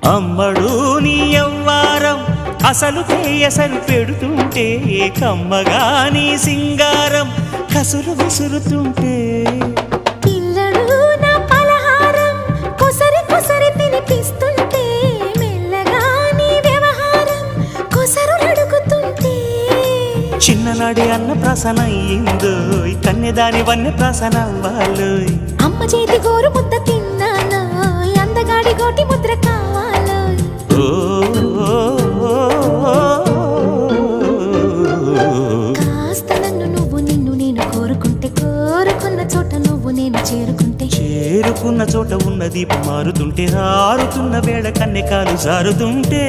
అమ్మడు నీ యవ్వారం అసలు కేయసలు పెడుతుంటే కమ్మగా నీ సింగారం కసురు విసురుతుంటే పిల్లడు నా పలహారం కొసరి కొసరి తినిపిస్తుంటే మెల్లగా నీ వ్యవహారం కొసరు అడుగుతుంటే చిన్ననాడి అన్న ప్రసన అయ్యిందో కన్నెదాని వన్నె ప్రసన అవ్వాలో అమ్మ చేతి గోరు ముద్ద తిన్నాను అందగాడి గోటి ముద్ర కావాలో కాస్త నన్ను నువ్వు నిన్ను నేను కోరుకుంటే కోరుకున్న చోట నువ్వు నేను చేరుకుంటే చేరుకున్న చోట ఉన్న దీపం మారుతుంటే ఆరుతున్న వేళ కన్నెకాలు జారుతుంటే